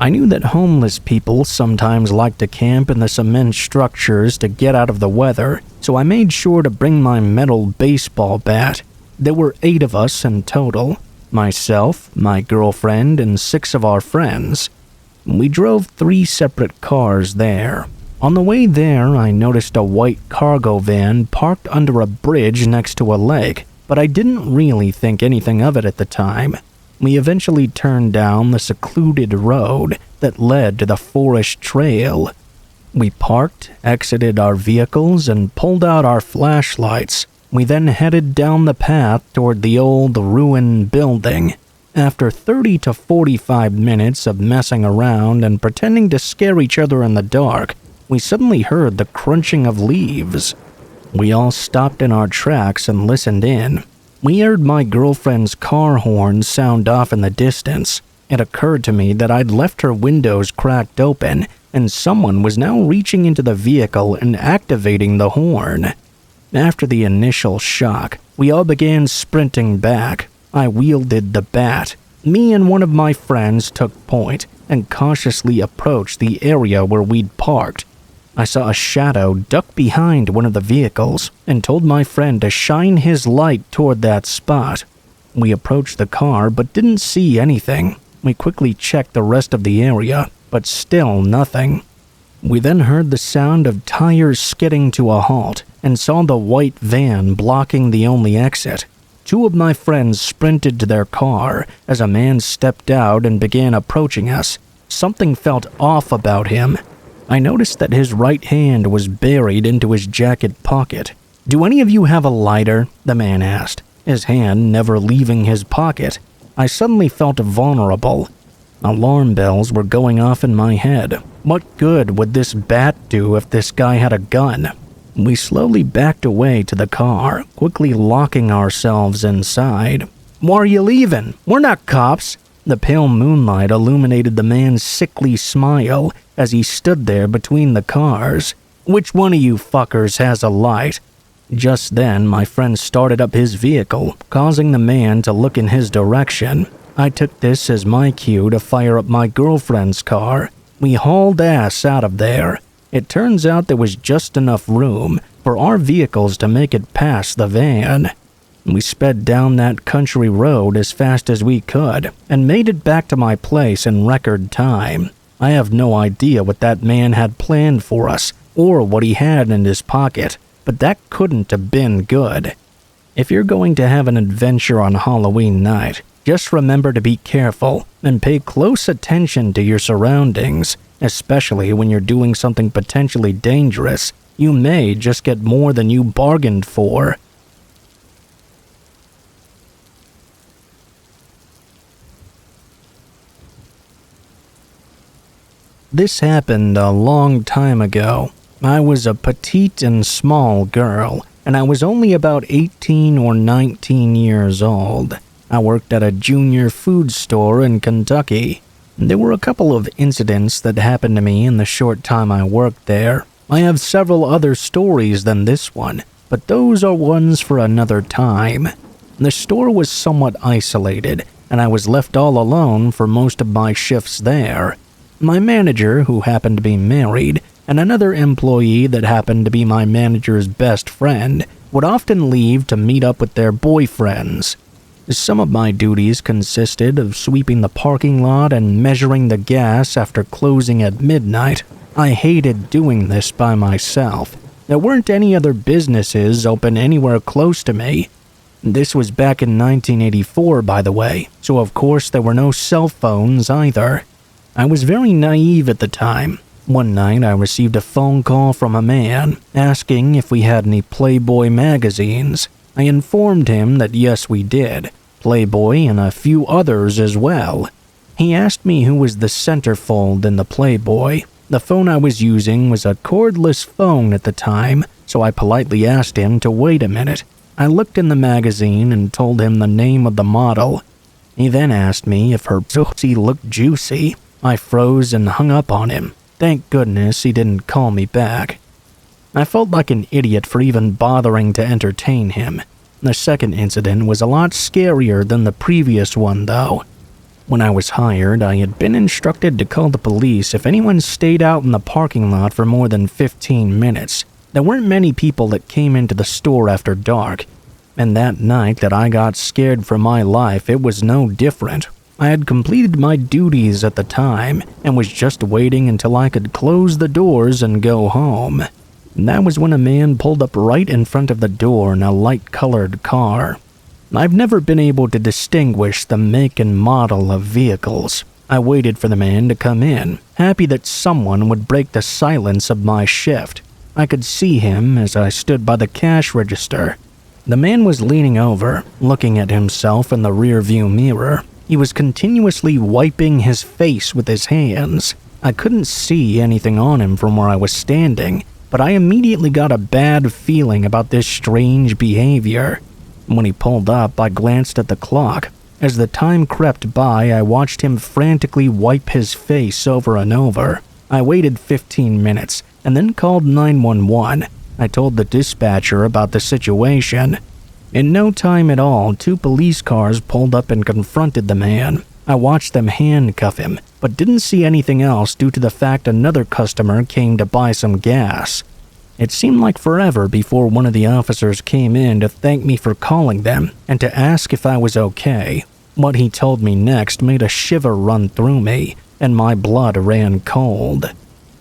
I knew that homeless people sometimes like to camp in the cement structures to get out of the weather, so I made sure to bring my metal baseball bat. There were 8 of us in total. Myself, my girlfriend, and 6 of our friends. We drove 3 separate cars there. On the way there, I noticed a white cargo van parked under a bridge next to a lake, but I didn't really think anything of it at the time. We eventually turned down the secluded road that led to the forest trail. We parked, exited our vehicles, and pulled out our flashlights. We then headed down the path toward the old ruined building. After 30 to 45 minutes of messing around and pretending to scare each other in the dark, we suddenly heard the crunching of leaves. We all stopped in our tracks and listened in. We heard my girlfriend's car horn sound off in the distance. It occurred to me that I'd left her windows cracked open, and someone was now reaching into the vehicle and activating the horn. After the initial shock, we all began sprinting back. I wielded the bat. Me and one of my friends took point and cautiously approached the area where we'd parked. I saw a shadow duck behind one of the vehicles and told my friend to shine his light toward that spot. We approached the car but didn't see anything. We quickly checked the rest of the area, but still nothing. We then heard the sound of tires skidding to a halt and saw the white van blocking the only exit. 2 of my friends sprinted to their car as a man stepped out and began approaching us. Something felt off about him. I noticed that his right hand was buried into his jacket pocket. "Do any of you have a lighter?" the man asked, his hand never leaving his pocket. I suddenly felt vulnerable. Alarm bells were going off in my head. What good would this bat do if this guy had a gun? We slowly backed away to the car, quickly locking ourselves inside. "Why are you leaving? We're not cops." The pale moonlight illuminated the man's sickly smile as he stood there between the cars. "Which one of you fuckers has a light?" Just then, my friend started up his vehicle, causing the man to look in his direction. I took this as my cue to fire up my girlfriend's car. We hauled ass out of there. It turns out there was just enough room for our vehicles to make it past the van. We sped down that country road as fast as we could and made it back to my place in record time. I have no idea what that man had planned for us or what he had in his pocket, but that couldn't have been good. If you're going to have an adventure on Halloween night, just remember to be careful and pay close attention to your surroundings, especially when you're doing something potentially dangerous. You may just get more than you bargained for. This happened a long time ago. I was a petite and small girl, and I was only about 18 or 19 years old. I worked at a junior food store in Kentucky. There were a couple of incidents that happened to me in the short time I worked there. I have several other stories than this one, but those are ones for another time. The store was somewhat isolated, and I was left all alone for most of my shifts there. My manager, who happened to be married, and another employee that happened to be my manager's best friend, would often leave to meet up with their boyfriends. Some of my duties consisted of sweeping the parking lot and measuring the gas after closing at midnight. I hated doing this by myself. There weren't any other businesses open anywhere close to me. This was back in 1984, by the way, so of course there were no cell phones either. I was very naive at the time. One night I received a phone call from a man asking if we had any Playboy magazines. I informed him that yes, we did. Playboy and a few others as well. He asked me who was the centerfold in the Playboy. The phone I was using was a cordless phone at the time, so I politely asked him to wait a minute. I looked in the magazine and told him the name of the model. He then asked me if her pussy looked juicy. I froze and hung up on him. Thank goodness he didn't call me back. I felt like an idiot for even bothering to entertain him. The second incident was a lot scarier than the previous one, though. When I was hired, I had been instructed to call the police if anyone stayed out in the parking lot for more than 15 minutes. There weren't many people that came into the store after dark, and that night that I got scared for my life, it was no different. I had completed my duties at the time and was just waiting until I could close the doors and go home. That was when a man pulled up right in front of the door in a light-colored car. I've never been able to distinguish the make and model of vehicles. I waited for the man to come in, happy that someone would break the silence of my shift. I could see him as I stood by the cash register. The man was leaning over, looking at himself in the rearview mirror. He was continuously wiping his face with his hands. I couldn't see anything on him from where I was standing, but I immediately got a bad feeling about this strange behavior. When he pulled up, I glanced at the clock. As the time crept by, I watched him frantically wipe his face over and over. I waited 15 minutes and then called 911. I told the dispatcher about the situation. In no time at all, 2 police cars pulled up and confronted the man. I watched them handcuff him, but didn't see anything else due to the fact another customer came to buy some gas. It seemed like forever before one of the officers came in to thank me for calling them and to ask if I was okay. What he told me next made a shiver run through me, and my blood ran cold.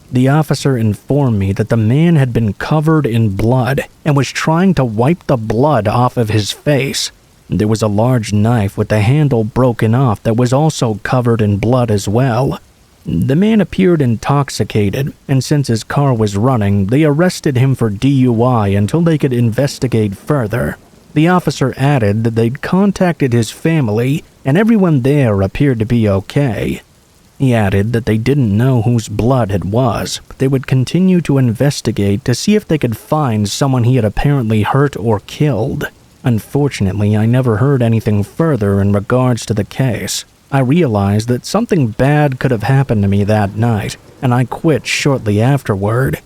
The officer informed me that the man had been covered in blood and was trying to wipe the blood off of his face. There was a large knife with the handle broken off that was also covered in blood as well. The man appeared intoxicated, and since his car was running, they arrested him for DUI until they could investigate further. The officer added that they'd contacted his family, and everyone there appeared to be okay. He added that they didn't know whose blood it was, but they would continue to investigate to see if they could find someone he had apparently hurt or killed. Unfortunately, I never heard anything further in regards to the case. I realized that something bad could have happened to me that night, and I quit shortly afterward.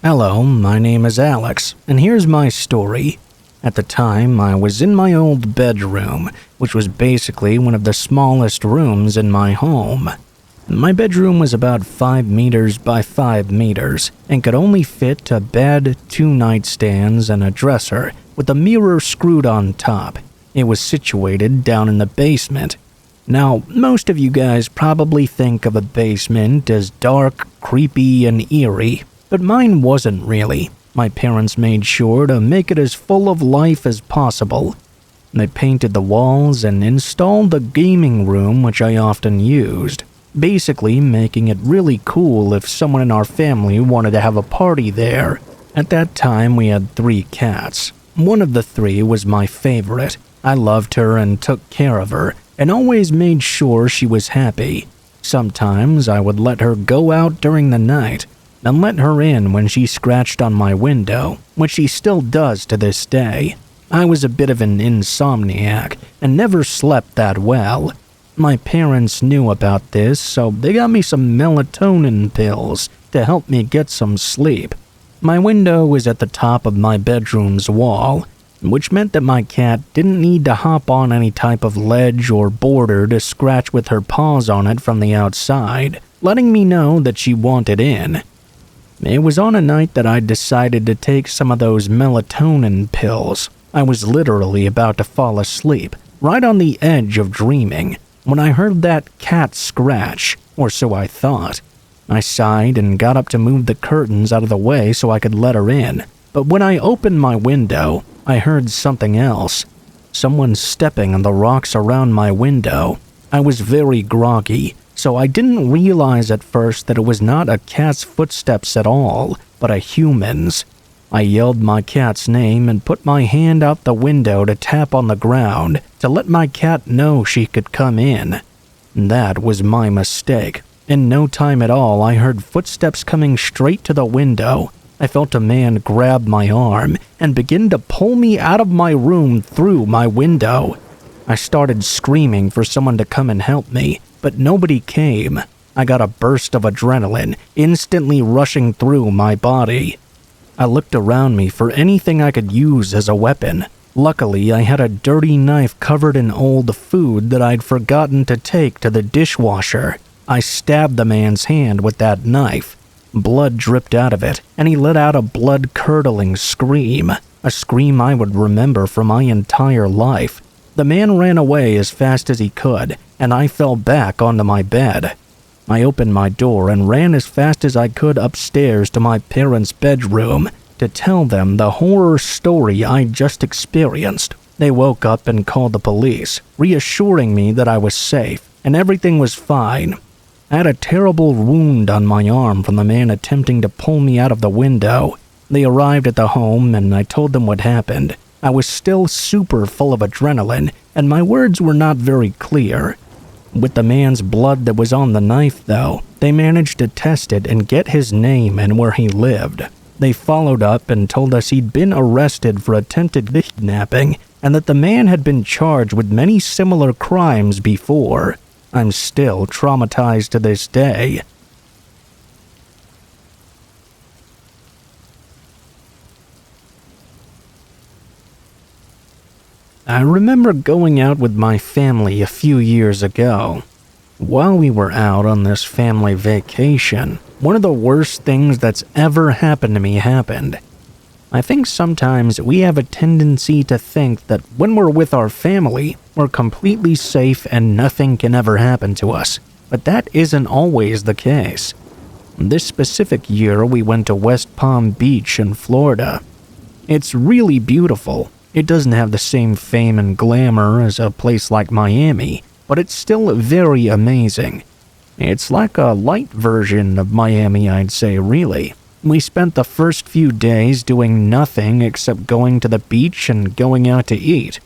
Hello, my name is Alex, and here's my story. At the time, I was in my old bedroom, which was basically one of the smallest rooms in my home. My bedroom was about 5 meters by 5 meters and could only fit a bed, 2 nightstands, and a dresser with a mirror screwed on top. It was situated down in the basement. Now, most of you guys probably think of a basement as dark, creepy, and eerie, but mine wasn't really. My parents made sure to make it as full of life as possible. They painted the walls and installed a gaming room which I often used, basically making it really cool if someone in our family wanted to have a party there. At that time, we had 3 cats. One of the three was my favorite. I loved her and took care of her, and always made sure she was happy. Sometimes I would let her go out during the night, and let her in when she scratched on my window, which she still does to this day. I was a bit of an insomniac, and never slept that well. My parents knew about this, so they got me some melatonin pills to help me get some sleep. My window was at the top of my bedroom's wall, which meant that my cat didn't need to hop on any type of ledge or border to scratch with her paws on it from the outside, letting me know that she wanted in. It was on a night that I decided to take some of those melatonin pills. I was literally about to fall asleep, right on the edge of dreaming, when I heard that cat scratch, or so I thought. I sighed and got up to move the curtains out of the way so I could let her in, but when I opened my window, I heard something else. Someone stepping on the rocks around my window. I was very groggy, so I didn't realize at first that it was not a cat's footsteps at all, but a human's. I yelled my cat's name and put my hand out the window to tap on the ground to let my cat know she could come in. That was my mistake. In no time at all, I heard footsteps coming straight to the window. I felt a man grab my arm and begin to pull me out of my room through my window. I started screaming for someone to come and help me, but nobody came. I got a burst of adrenaline instantly rushing through my body. I looked around me for anything I could use as a weapon. Luckily, I had a dirty knife covered in old food that I'd forgotten to take to the dishwasher. I stabbed the man's hand with that knife. Blood dripped out of it, and he let out a blood-curdling scream, a scream I would remember for my entire life. The man ran away as fast as he could, and I fell back onto my bed. I opened my door and ran as fast as I could upstairs to my parents' bedroom to tell them the horror story I just experienced. They woke up and called the police, reassuring me that I was safe and everything was fine. I had a terrible wound on my arm from the man attempting to pull me out of the window. They arrived at the home and I told them what happened. I was still super full of adrenaline and my words were not very clear. With the man's blood that was on the knife, though, they managed to test it and get his name and where he lived. They followed up and told us he'd been arrested for attempted kidnapping and that the man had been charged with many similar crimes before. I'm still traumatized to this day. I remember going out with my family a few years ago. While we were out on this family vacation, one of the worst things that's ever happened to me happened. I think sometimes we have a tendency to think that when we're with our family, we're completely safe and nothing can ever happen to us, but that isn't always the case. This specific year, we went to West Palm Beach in Florida. It's really beautiful. It doesn't have the same fame and glamour as a place like Miami, but it's still very amazing. It's like a light version of Miami, I'd say, really. We spent the first few days doing nothing except going to the beach and going out to eat,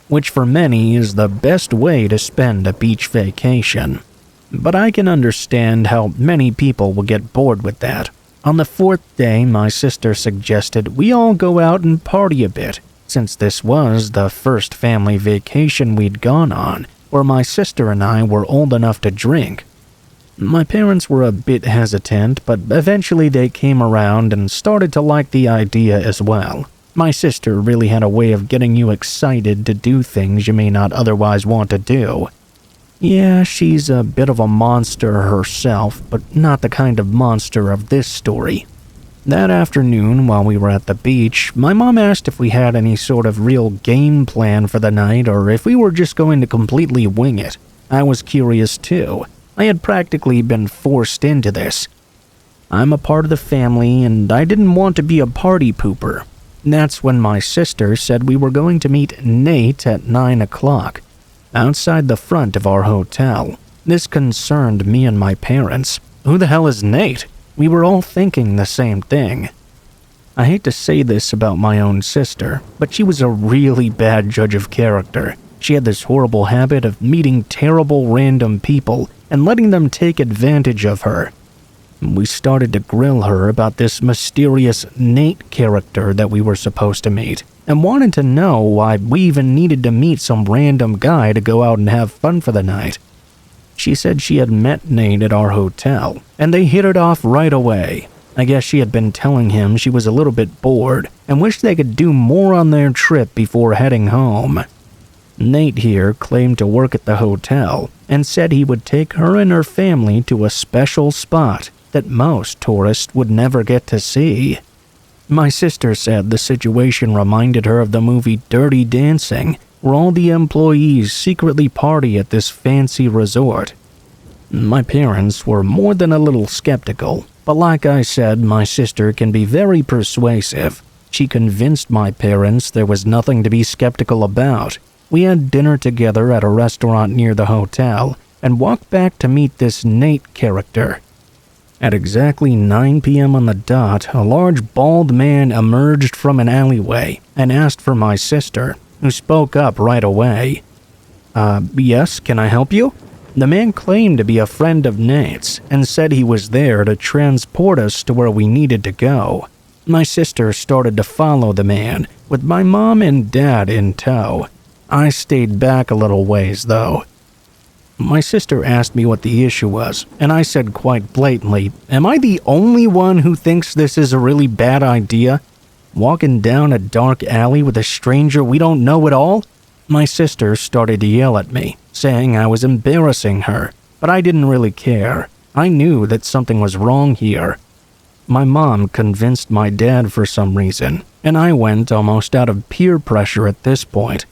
which for many is the best way to spend a beach vacation. But I can understand how many people will get bored with that. On the fourth day, my sister suggested we all go out and party a bit, since this was the first family vacation we'd gone on, where my sister and I were old enough to drink. My parents were a bit hesitant, but eventually they came around and started to like the idea as well. My sister really had a way of getting you excited to do things you may not otherwise want to do. Yeah, she's a bit of a monster herself, but not the kind of monster of this story. That afternoon, while we were at the beach, my mom asked if we had any sort of real game plan for the night or if we were just going to completely wing it. I was curious too. I had practically been forced into this. I'm a part of the family and I didn't want to be a party pooper. That's when my sister said we were going to meet Nate at 9 o'clock, outside the front of our hotel. This concerned me and my parents. Who the hell is Nate? We were all thinking the same thing. I hate to say this about my own sister, but she was a really bad judge of character. She had this horrible habit of meeting terrible random people and letting them take advantage of her. We started to grill her about this mysterious Nate character that we were supposed to meet, and wanted to know why we even needed to meet some random guy to go out and have fun for the night. She said she had met Nate at our hotel, and they hit it off right away. I guess she had been telling him she was a little bit bored and wished they could do more on their trip before heading home. Nate here claimed to work at the hotel and said he would take her and her family to a special spot that most tourists would never get to see. My sister said the situation reminded her of the movie Dirty Dancing, where all the employees secretly party at this fancy resort. My parents were more than a little skeptical, but like I said, my sister can be very persuasive. She convinced my parents there was nothing to be skeptical about. We had dinner together at a restaurant near the hotel and walked back to meet this Nate character. At exactly 9 p.m. on the dot, a large bald man emerged from an alleyway and asked for my sister, who spoke up right away. Yes, can I help you?" The man claimed to be a friend of Nate's and said he was there to transport us to where we needed to go. My sister started to follow the man, with my mom and dad in tow. I stayed back a little ways, though. My sister asked me what the issue was, and I said quite blatantly, "Am I the only one who thinks this is a really bad idea? Walking down a dark alley with a stranger we don't know at all?" My sister started to yell at me, saying I was embarrassing her, but I didn't really care. I knew that something was wrong here. My mom convinced my dad for some reason, and I went almost out of peer pressure at this point.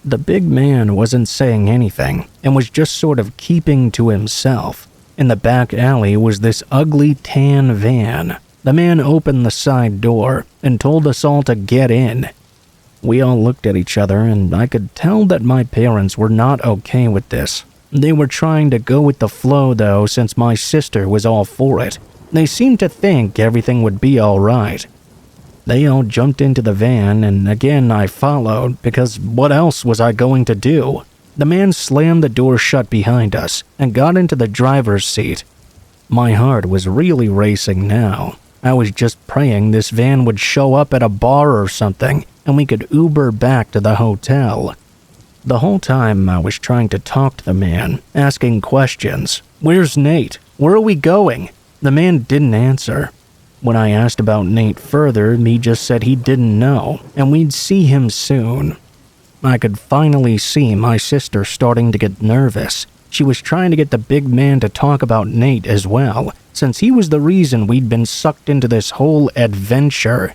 The big man wasn't saying anything and was just sort of keeping to himself. In the back alley was this ugly tan van. The man opened the side door and told us all to get in. We all looked at each other, and I could tell that my parents were not okay with this. They were trying to go with the flow though, since my sister was all for it. They seemed to think everything would be all right. They all jumped into the van, and again I followed, because what else was I going to do? The man slammed the door shut behind us and got into the driver's seat. My heart was really racing now. I was just praying this van would show up at a bar or something, and we could Uber back to the hotel. The whole time I was trying to talk to the man, asking questions. "Where's Nate? Where are we going?" The man didn't answer. When I asked about Nate further, he just said he didn't know, and we'd see him soon. I could finally see my sister starting to get nervous. She was trying to get the big man to talk about Nate as well, since he was the reason we'd been sucked into this whole adventure.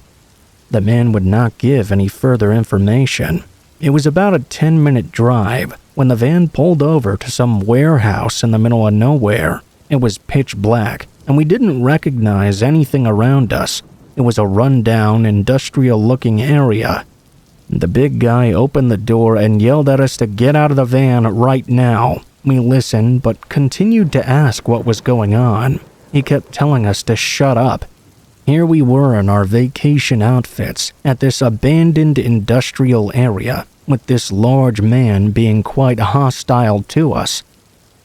The man would not give any further information. It was about a 10-minute drive when the van pulled over to some warehouse in the middle of nowhere. It was pitch black, and we didn't recognize anything around us. It was a run-down, industrial-looking area. The big guy opened the door and yelled at us to get out of the van right now. We listened, but continued to ask what was going on. He kept telling us to shut up. Here we were in our vacation outfits at this abandoned industrial area, with this large man being quite hostile to us.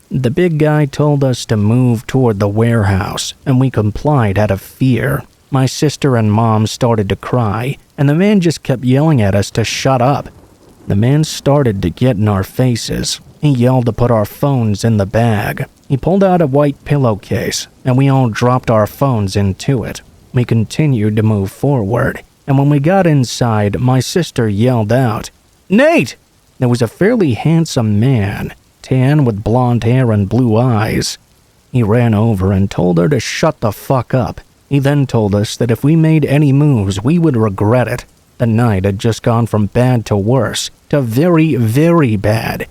The big guy told us to move toward the warehouse, and we complied out of fear. My sister and mom started to cry, and the man just kept yelling at us to shut up. The man started to get in our faces. He yelled to put our phones in the bag. He pulled out a white pillowcase, and we all dropped our phones into it. We continued to move forward, and when we got inside, my sister yelled out, "Nate!" There was a fairly handsome man, tan with blonde hair and blue eyes. He ran over and told her to shut the fuck up. He then told us that if we made any moves, we would regret it. The night had just gone from bad to worse, to very, very bad.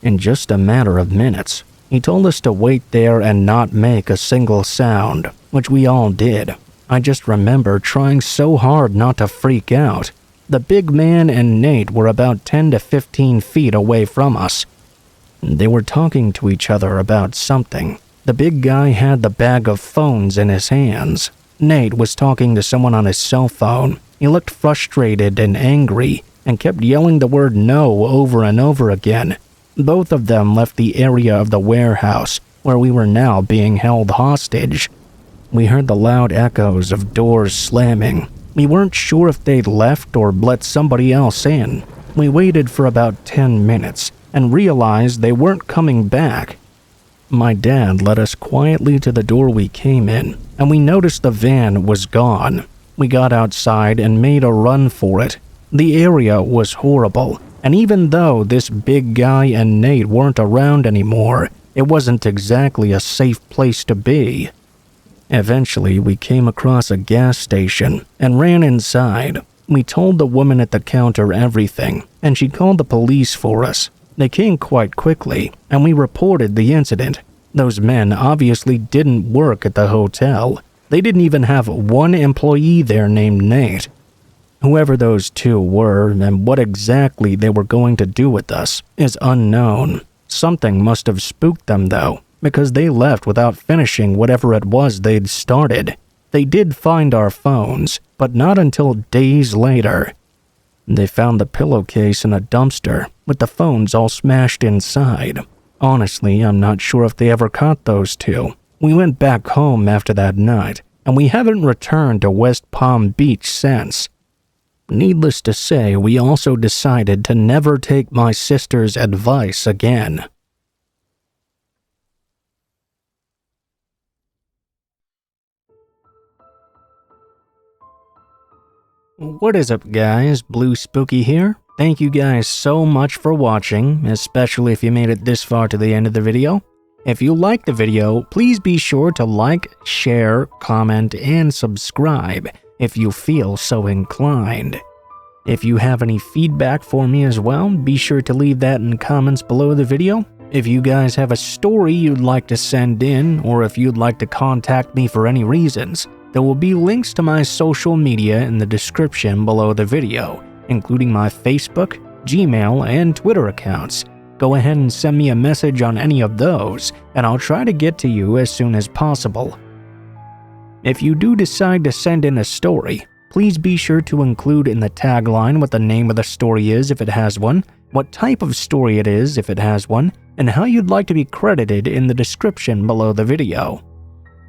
In just a matter of minutes, he told us to wait there and not make a single sound, which we all did. I just remember trying so hard not to freak out. The big man and Nate were about 10 to 15 feet away from us. They were talking to each other about something. The big guy had the bag of phones in his hands. Nate was talking to someone on his cell phone. He looked frustrated and angry and kept yelling the word no over and over again. Both of them left the area of the warehouse where we were now being held hostage. We heard the loud echoes of doors slamming. We weren't sure if they'd left or let somebody else in. We waited for about 10 minutes and realized they weren't coming back. My dad led us quietly to the door we came in, and we noticed the van was gone. We got outside and made a run for it. The area was horrible, and even though this big guy and Nate weren't around anymore, it wasn't exactly a safe place to be. Eventually, we came across a gas station and ran inside. We told the woman at the counter everything, and she called the police for us. They came quite quickly, and we reported the incident. Those men obviously didn't work at the hotel. They didn't even have one employee there named Nate. Whoever those two were and what exactly they were going to do with us is unknown. Something must have spooked them though, because they left without finishing whatever it was they'd started. They did find our phones, but not until days later. They found the pillowcase in a dumpster, with the phones all smashed inside. Honestly, I'm not sure if they ever caught those two. We went back home after that night, and we haven't returned to West Palm Beach since. Needless to say, we also decided to never take my sister's advice again. What is up guys, Blue Spooky here. Thank you guys so much for watching, especially if you made it this far to the end of the video. If you liked the video, please be sure to like, share, comment, and subscribe if you feel so inclined. If you have any feedback for me as well, be sure to leave that in comments below the video. If you guys have a story you'd like to send in, or if you'd like to contact me for any reasons, there will be links to my social media in the description below the video, including my Facebook, Gmail, and Twitter accounts. Go ahead and send me a message on any of those, and I'll try to get to you as soon as possible. If you do decide to send in a story, please be sure to include in the tagline what the name of the story is if it has one, what type of story it is if it has one, and how you'd like to be credited in the description below the video.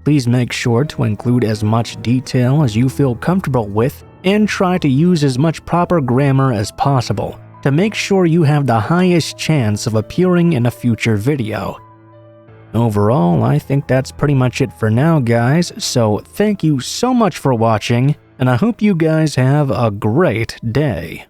Please make sure to include as much detail as you feel comfortable with and try to use as much proper grammar as possible to make sure you have the highest chance of appearing in a future video. Overall, I think that's pretty much it for now guys, so thank you so much for watching, and I hope you guys have a great day.